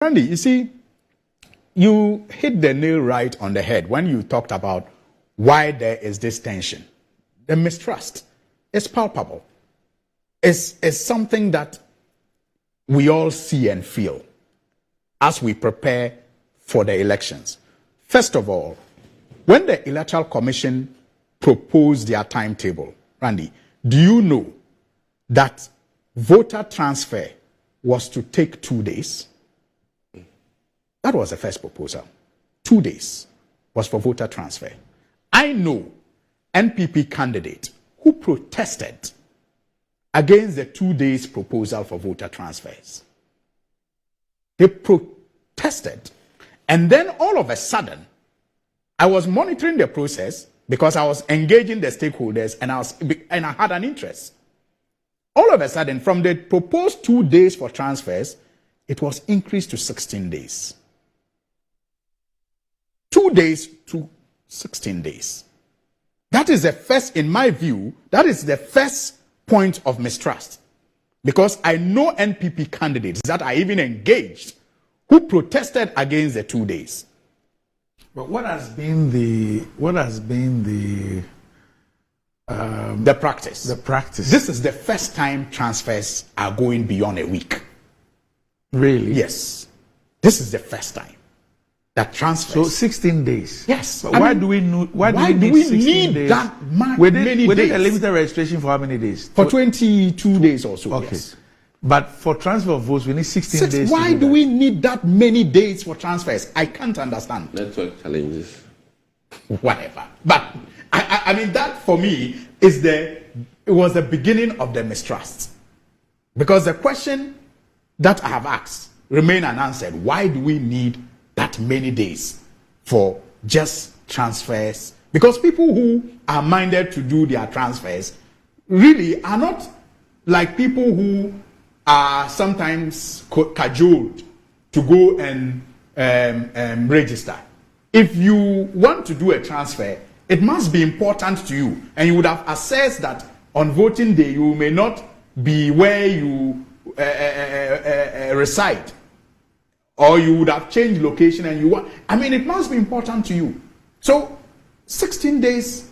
Randy, you see, you hit the nail right on the head when you talked about why there is this tension. The mistrust is palpable. It's something that we all see and feel as we prepare for the elections. First of all, when the Electoral Commission proposed their timetable, Randy, do you know that voter transfer was to take 2 days? That was the first proposal. 2 days was for voter transfer. I know NPP candidate who protested against the 2 days proposal for voter transfers. They protested. And then all of a sudden, I was monitoring the process because I was engaging the stakeholders and I had an interest. All of a sudden, from the proposed 2 days for transfers, it was increased to 16 days. 2 days to 16 days. That is the first, in my view, that is the first point of mistrust. Because I know NPP candidates that are even engaged who protested against the 2 days. But what has been the practice? The practice. This is the first time transfers are going beyond a week. Really? Yes. This is the first time that transfers. So 16 days. Yes. But why do we need 16 days? That many days? A limited registration for how many days? For 22 days or so. Okay. Yes. But for transfer of votes, we need 16 days. Why do we need that many days for transfers? I can't understand. Network challenges. Whatever. But I mean, that for me it was the beginning of the mistrust. Because the question that I have asked remain unanswered. Why do we need that many days for just transfers? Because people who are minded to do their transfers really are not like people who are sometimes cajoled to go and register. If you want to do a transfer, it must be important to you, and you would have assessed that on voting day you may not be where you reside, or you would have changed location and you want. I mean, it must be important to you. So 16 days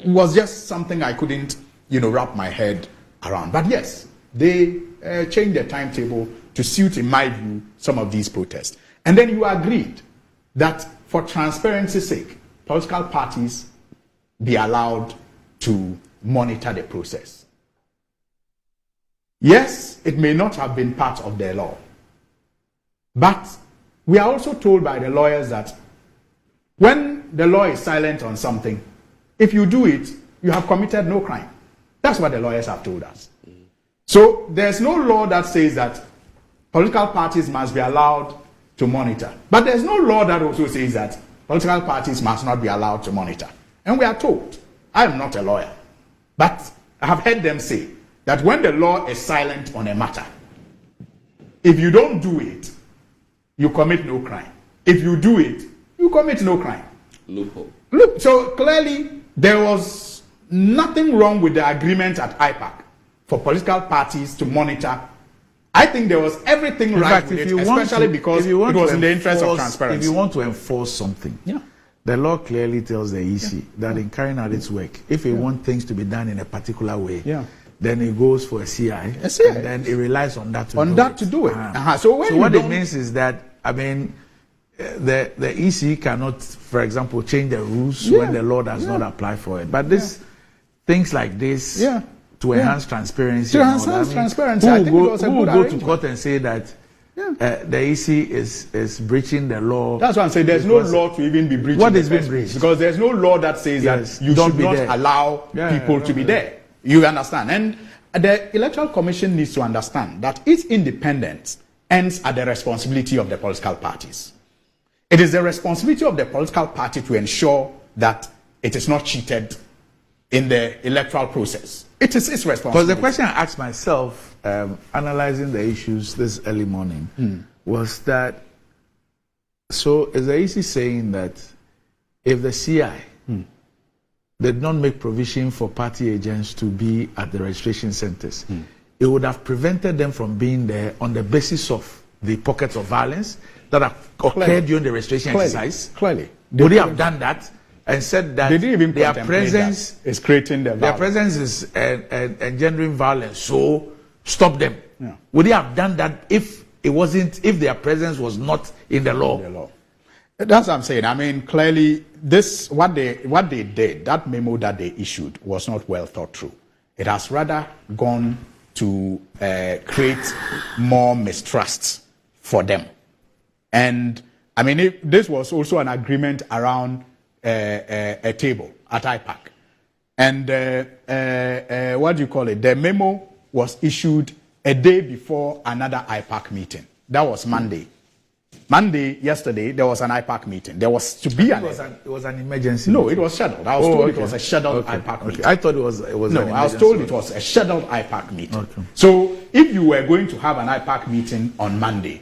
was just something I couldn't, wrap my head around. But yes, they changed the timetable to suit, in my view, some of these protests. And then you agreed that for transparency's sake, political parties be allowed to monitor the process. Yes, it may not have been part of the law, but we are also told by the lawyers that when the law is silent on something, if you do it, you have committed no crime. That's what the lawyers have told us. So there's no law that says that political parties must be allowed to monitor. But there's no law that also says that political parties must not be allowed to monitor. And we are told, I am not a lawyer, but I have heard them say that when the law is silent on a matter, if you don't do it, you commit no crime. If you do it, you commit no crime. Loophole. Look, so clearly there was nothing wrong with the agreement at IPAC for political parties to monitor. I think there was everything right with it, especially because it was in the interest of transparency. If you want to enforce something, the law clearly tells the EC that in carrying out its work, if it wants things to be done in a particular way, then it goes for a CI, and then it relies on that to do it. So what it means is that, I mean, the EC cannot, for example, change the rules when the law does not apply for it. But things like this, to enhance transparency. To enhance transparency. Who will go to court and say that the EC is breaching the law? That's what I'm saying. There's no law to even be breaching. What is being breached? Because there's no law that says that you should not allow people to be there. You understand? And the Electoral Commission needs to understand that its independence ends at the responsibility of the political parties. It is the responsibility of the political party to ensure that it is not cheated in the electoral process. It is its responsibility. Because the question I asked myself, analyzing the issues this early morning, was that, so is the EC saying that if the CI did not make provision for party agents to be at the registration centers, it would have prevented them from being there on the basis of the pockets of violence that occurred during the registration exercise? Clearly. Would they have done that and said that They didn't even their contemplate presence that is creating the their violence. presence is engendering violence, so stop them? Yeah. Would they have done that if their presence was not in the law? The law. That's what I'm saying. I mean, clearly, what they did, that memo that they issued, was not well thought through. It has rather gone to create more mistrust for them. And I mean, this was also an agreement around a table at IPAC. And what do you call it? The memo was issued a day before another IPAC meeting. That was Monday. Yesterday, there was an IPAC meeting. There was to be It was an emergency. No, it was scheduled. I was told it was a scheduled IPAC meeting. I thought it was No, I was told it was a scheduled IPAC meeting. Okay. So if you were going to have an IPAC meeting on Monday,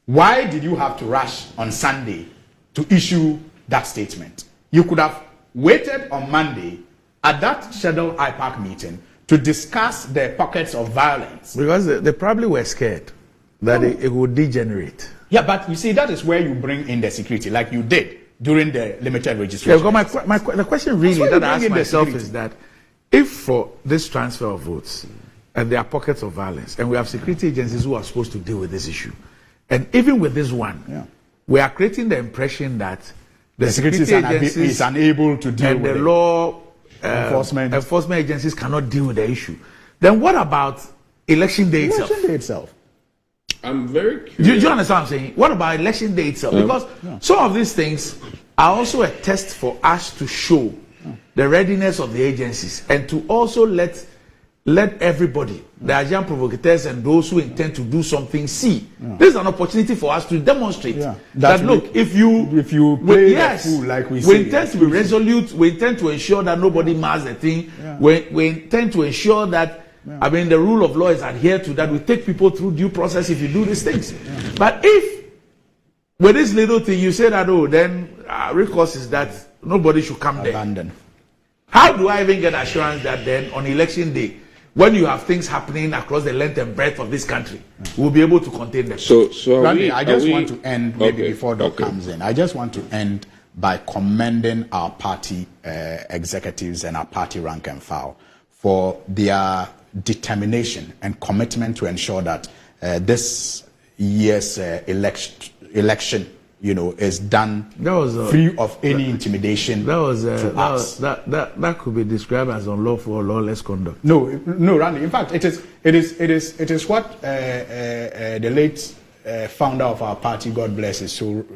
why did you have to rush on Sunday to issue that statement? You could have waited on Monday at that scheduled IPAC meeting to discuss the pockets of violence. Because they probably were scared that it would degenerate. Yeah, but you see, that is where you bring in the security, like you did during the limited registration. Yeah, the question really that I ask myself is that if for this transfer of votes and there are pockets of violence and we have security agencies who are supposed to deal with this issue, and even with this one, we are creating the impression that the security agencies is unable to deal and with the it. law enforcement agencies cannot deal with the issue. Then what about election day itself? Election day itself. I'm very curious. Do you understand what I'm saying? What about election day itself? Because some of these things are also a test for us to show the readiness of the agencies and to also let everybody, the agent provocateurs and those who intend to do something, see. This is an opportunity for us to demonstrate that look, if you play the fool, like we say, we intend to be resolute, we intend to ensure that nobody mars the thing, we intend to ensure that I mean, the rule of law is adhered to, that we take people through due process if you do these things. But if, with this little thing, you say that, then recourse is that nobody should come Abandon. there. How do I even get assurance that then on election day, when you have things happening across the length and breadth of this country, we'll be able to contain them? So I just want to end, maybe before Doc comes in, I just want to end by commending our party executives and our party rank and file for their determination and commitment to ensure that this year's election, is done free of any intimidation. That could be described as unlawful or lawless conduct. No, Randy. In fact, it is what the late founder of our party, God bless his soul,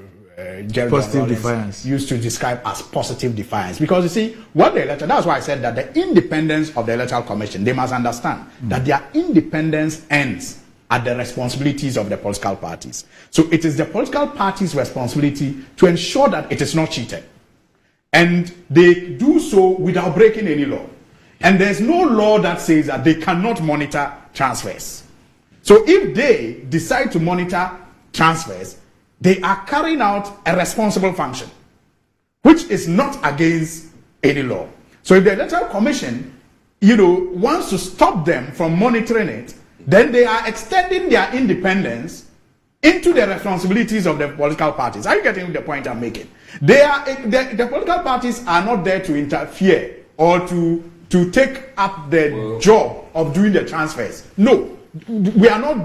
positive defiance, used to describe as positive defiance. Because you see, that's why I said that the independence of the Electoral Commission, they must understand that their independence ends at the responsibilities of the political parties. So it is the political parties' responsibility to ensure that it is not cheated. And they do so without breaking any law. And there's no law that says that they cannot monitor transfers. So if they decide to monitor transfers, they are carrying out a responsible function, which is not against any law. So if the Electoral Commission, wants to stop them from monitoring it, then they are extending their independence into the responsibilities of the political parties. Are you getting the point I'm making? The political parties are not there to interfere or to take up the job of doing the transfers. No, we are not.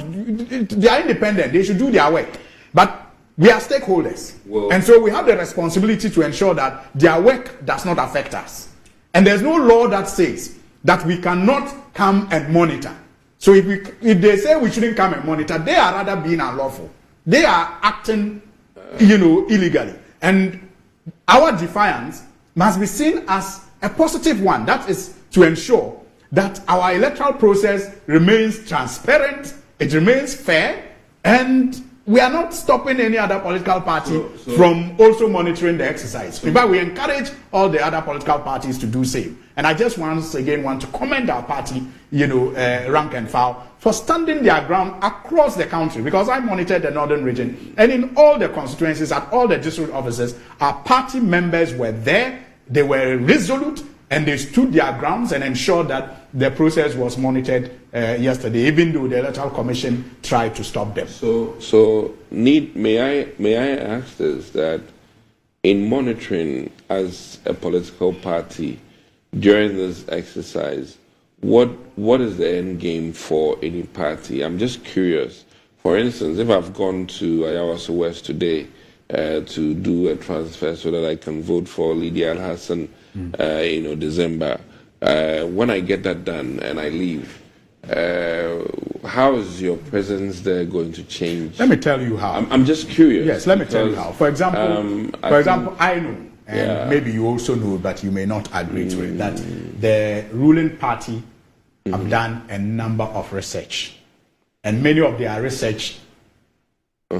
They are independent. They should do their work. But we are stakeholders. And so we have the responsibility to ensure that their work does not affect us. And there's no law that says that we cannot come and monitor. So if they say we shouldn't come and monitor, they are rather being unlawful. They are acting, illegally. And our defiance must be seen as a positive one. That is to ensure that our electoral process remains transparent, it remains fair, and we are not stopping any other political party from also monitoring the exercise. In fact, we encourage all the other political parties to do same. And I just once again want to commend our party, rank and file, for standing their ground across the country. Because I monitored the northern region, and in all the constituencies, at all the district offices, our party members were there. They were resolute, and they stood their grounds and ensured that the process was monitored yesterday, even though the Electoral Commission tried to stop them. May I ask this, that in monitoring as a political party during this exercise, what is the end game for any party? I'm just curious. For instance, if I've gone to Ayawaso West today to do a transfer so that I can vote for Lydia Al-Hassan, December, when I get that done and I leave, how is your presence there going to change? Let me tell you how. I'm just curious. Yes, let me tell you how. For example, I know, and maybe you also know, but you may not agree to it, that the ruling party have done a number of research, and many of their research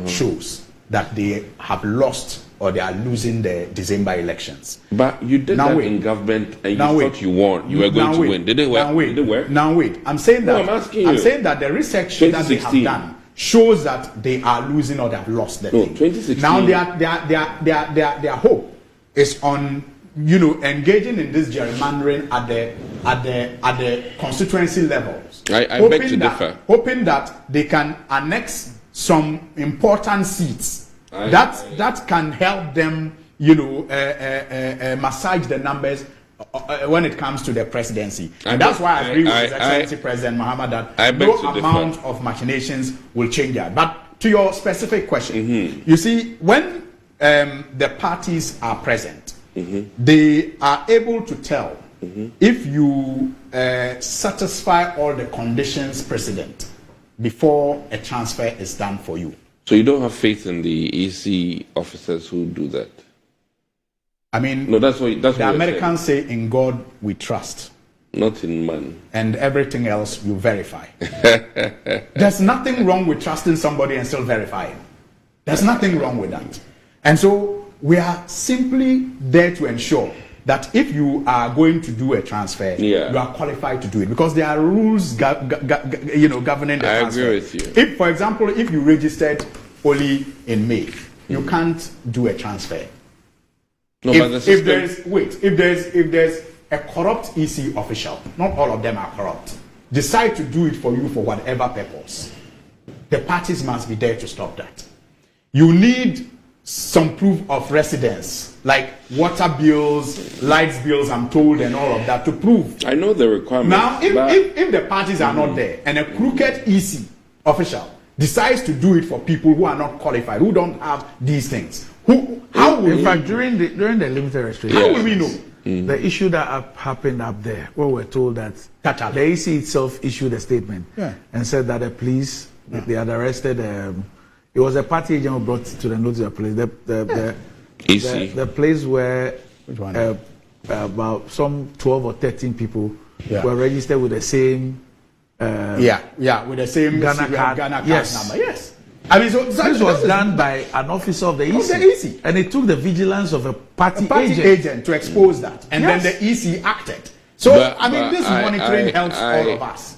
shows that they have lost or they are losing the December elections. But you did that in government, and you thought you won. You were going to win. Did it work? Did it work? Now wait. I'm saying that. No, I'm asking you. I'm saying that the research that they have done shows that they are losing or they have lost the thing. 2016. Now their hope is on engaging in this gerrymandering at the constituency levels. I beg to differ. Hoping that they can annex some important seats that can help them, massage the numbers when it comes to the presidency. And that's why I agree with His Excellency President Mahama that no amount of machinations will change that. But to your specific question, you see, when the parties are present, they are able to tell if you satisfy all the conditions precedent before a transfer is done for you. So you don't have faith in the EC officers who do that? I mean, no, that's what the Americans say, in God we trust. Not in man. And everything else you verify. There's nothing wrong with trusting somebody and still verifying. There's nothing wrong with that. And so we are simply there to ensure that if you are going to do a transfer, you are qualified to do it, because there are rules governing the transfer. I agree with you. If, for example, if you registered only in May, you can't do a transfer. No, if there's a corrupt EC official, not all of them are corrupt, decide to do it for you for whatever purpose, the parties must be there to stop that. You need some proof of residence, like water bills, lights bills, I'm told, and all of that to prove. I know the requirements. Now, if the parties are not there and a crooked EC official decides to do it for people who are not qualified, who don't have these things, how will in fact, during the limited restriction, how will we know? The issue that happened up there, where we're told that the EC itself issued a statement and said that the police, they had arrested. It was a party agent who brought to the notice of police. The place where about some 12 or 13 people were registered with the same. With the same Ghana card number. Yes. I mean, so this was done by an officer of the EC. And it took the vigilance of a party agent to expose that. And then the EC acted. So, this monitoring helps all of us.